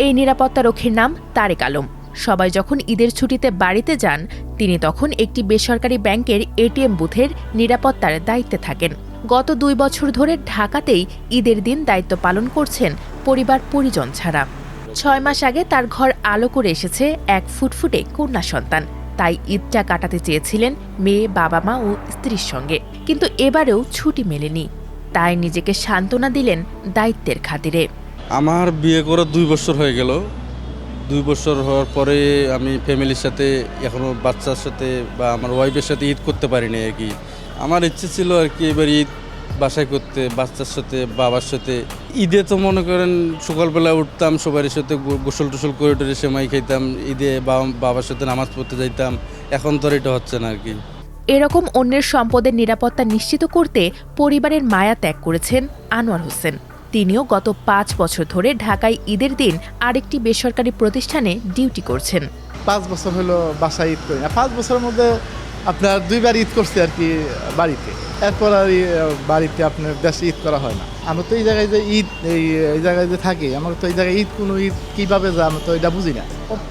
এই নিরাপত্তারক্ষীর নাম তারেক আলম। সবাই যখন ঈদের ছুটিতে বাড়িতে যান, তিনি তখন একটি বেসরকারি ব্যাংকের এটিএম বুথের নিরাপত্তার দায়িত্বে থাকেন। গত 2 বছর ধরে ঢাকাতেই ঈদের দিন দায়িত্ব পালন করছেন পরিবার পরিজন ছাড়া। 6 মাস আগে তার ঘর আলো করে এসেছে এক ফুটফুটে কন্যা সন্তান। তাই ঈদটা কাটাতে চেয়েছিলেন মেয়ে, বাবা মা ও স্ত্রীর সঙ্গে, কিন্তু এবারেও ছুটি মেলেনি। তাই নিজেকে সান্ত্বনা দিলেন দায়িত্বের খাতিরে। আমার বিয়ে করে 2 বছর হয়ে গেল। 2 বছর হওয়ার পরে আমি ফ্যামিলির সাথে, এখনও বাচ্চার সাথে বা আমার ওয়াইফের সাথে ঈদ করতে পারিনি আর কি। আমার ইচ্ছে ছিল আর কি এবার ঈদ বাসায় করতে, বাচ্চার সাথে, বাবার সাথে। ঈদে তো মনে করেন সকালবেলা উঠতাম, সবার সাথে গোসল টোসল করে টোরে সেমাই খাইতাম, ঈদে বাবার সাথে নামাজ পড়তে যাইতাম। এখন তো এটা হচ্ছে না আর কি। এরকম অন্যের সম্পদের নিরাপত্তা নিশ্চিত করতে পরিবারের মায়া ত্যাগ করেছেন আনোয়ার হোসেন। তিনিও গত 5 বছর ধরে ঢাকায় ঈদের দিন আরেকটি বেসরকারি প্রতিষ্ঠানে ডিউটি করছেন। 5 বছর হলো বাসায় ঈদ করি না। 5 বছরের মধ্যে আপনার 2 বার ঈদ করছি আর কি বাড়িতে। এরপর আর বাড়িতে আপনার দেশে ঈদ করা হয় না। আমরা তো এই জায়গায় যে ঈদ, এই জায়গায় যে থাকি, আমার তো এই জায়গায় ঈদ কোনো ঈদ কীভাবে যায় আমরা তো এটা বুঝি না।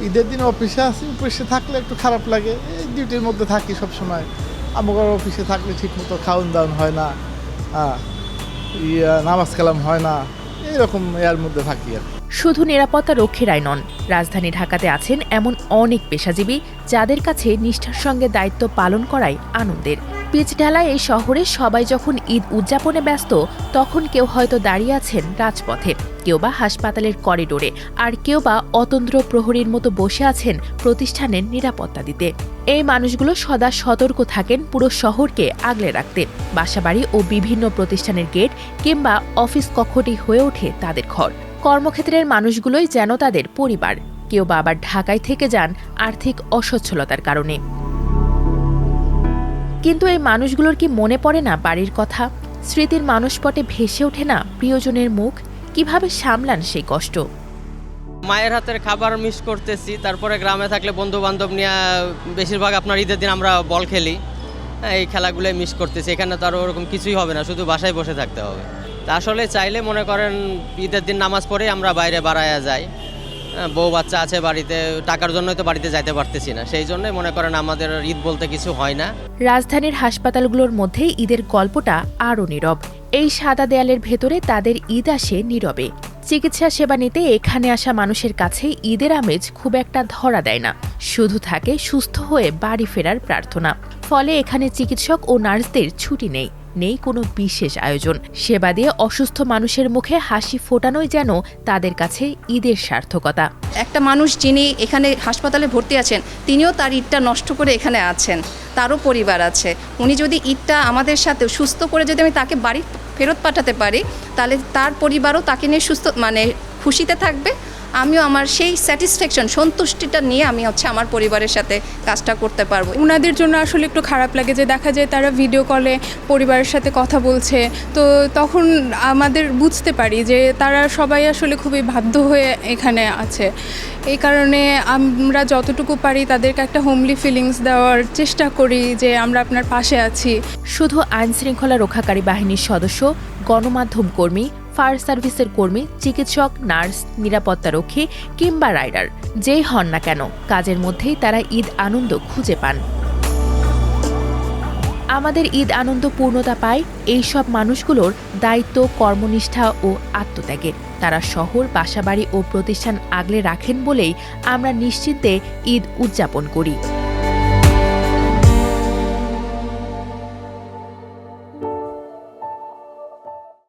ঈদের দিনে অফিসে আছি, অফিসে থাকলে একটু খারাপ লাগে। এই ডিউটির মধ্যে থাকি সবসময়। আমার অফিসে থাকলে ঠিকমতো খাওয়ান দাওয়ান হয় না, নামাজ কালাম হয় না, এরকম এর মধ্যে থাকি আর। শুধু নিরাপত্তা রক্ষীরাই নন, রাজধানী ঢাকাতে আছেন এমন অনেক পেশাজীবী যাদের কাছে নিষ্ঠার সঙ্গে দায়িত্ব পালন করাই আনন্দের। পিচঢালায় এই শহরে সবাই যখন ঈদ উদযাপনে ব্যস্ত, তখন কেউ হয়তো দাঁড়িয়ে আছেন রাজপথে, কেউ বা হাসপাতালের করিডোরে, আর কেউ বা অতন্দ্র প্রহরীর মতো বসে আছেন প্রতিষ্ঠানের নিরাপত্তা দিতে। এই মানুষগুলো সদা সতর্ক থাকেন পুরো শহরকে আগলে রাখতে। বাসাবাড়ি ও বিভিন্ন প্রতিষ্ঠানের গেট কিংবা অফিস কক্ষটি হয়ে ওঠে তাদের ঘর। কর্মক্ষেত্রের মানুষগুলোই যেন তাদের পরিবার। কেউ বা আবার ঢাকায় থেকে যান আর্থিক অসচ্ছলতার কারণে। কিন্তু এই মানুষগুলোর কি মনে পড়ে না বাড়ির কথা? স্মৃতির মানসপটে ভেসে ওঠে না প্রিয়জনের মুখ? কিভাবে সামলান সেই কষ্ট? মায়ের হাতের খাবার মিস করতেছি। তারপরে গ্রামে থাকলে বন্ধু বান্ধব নিয়ে বেশিরভাগ আপনার ঈদের দিন আমরা বল খেলি, এই খেলাগুলোই মিস করতেছি। এখানে তো আর ওরকম কিছুই হবে না, শুধু বাসায় বসে থাকতে হবে। তা আসলে চাইলে মনে করেন ঈদের দিন নামাজ পড়ে আমরা বাইরে বাড়ায়া যাই। বউ বাচ্চা আছে বাড়িতে, টাকার জন্যই তো বাড়িতে যাইতে পারতেছি না, সেই জন্যই মনে করেন আমাদের ঈদ বলতে কিছু হয় না। রাজধানীর হাসপাতালগুলোর মধ্যে ঈদের গল্পটা আরও নীরব। এই সাদা দেয়ালের ভেতরে তাদের ঈদ আসে নীরবে। চিকিৎসা সেবা নিতে এখানে আসা মানুষের কাছে ঈদের আমেজ খুব একটা ধরা দেয় না, শুধু থাকে সুস্থ হয়ে বাড়ি ফেরার প্রার্থনা। ফলে এখানে চিকিৎসক ও নার্সদের ছুটি নেই, নেই কোনো বিশেষ আয়োজন। সেবা দিয়ে অসুস্থ মানুষের মুখে হাসি ফোটানোই যেন তাদের কাছে ঈদের সার্থকতা। একটা মানুষ যিনি এখানে হাসপাতালে ভর্তি আছেন, তিনিও তার ঈদটা নষ্ট করে এখানে আছেন, তারও পরিবার আছে। উনি যদি ঈদটা আমাদের সাথে সুস্থ করে যদি আমি তাকে বাড়ি ফেরত পাঠাতে পারি, তাহলে তার পরিবারও তাকে নিয়ে সুস্থ খুশিতে থাকবে। আমিও আমার সেই স্যাটিসফ্যাকশন, সন্তুষ্টিটা নিয়ে আমি আমার পরিবারের সাথে কাজটা করতে পারবো। ওনাদের জন্য আসলে একটু খারাপ লাগে যে দেখা যায় তারা ভিডিও কলে পরিবারের সাথে কথা বলছে, তো তখন আমাদের বুঝতে পারি যে তারা সবাই আসলে খুবই বাধ্য হয়ে এখানে আছে। এই কারণে আমরা যতটুকু পারি তাদেরকে একটা হোমলি ফিলিংস দেওয়ার চেষ্টা করি যে আমরা আপনার পাশে আছি। শুধু আইনশৃঙ্খলা রক্ষাকারী বাহিনীর সদস্য, গণমাধ্যম কর্মী, ফায়ার সার্ভিসের কর্মী, চিকিৎসক, নার্স, নিরাপত্তারক্ষী কিংবা রাইডার, যেই হন না কেন, কাজের মধ্যেই তারা ঈদ আনন্দ খুঁজে পান। আমাদের ঈদ আনন্দ পূর্ণতা পায় এইসব মানুষগুলোর দায়িত্ব, কর্মনিষ্ঠা ও আত্মত্যাগের। তারা শহর, বাসাবাড়ি ও প্রতিষ্ঠান আগলে রাখেন বলেই আমরা নিশ্চিন্তে ঈদ উদযাপন করি।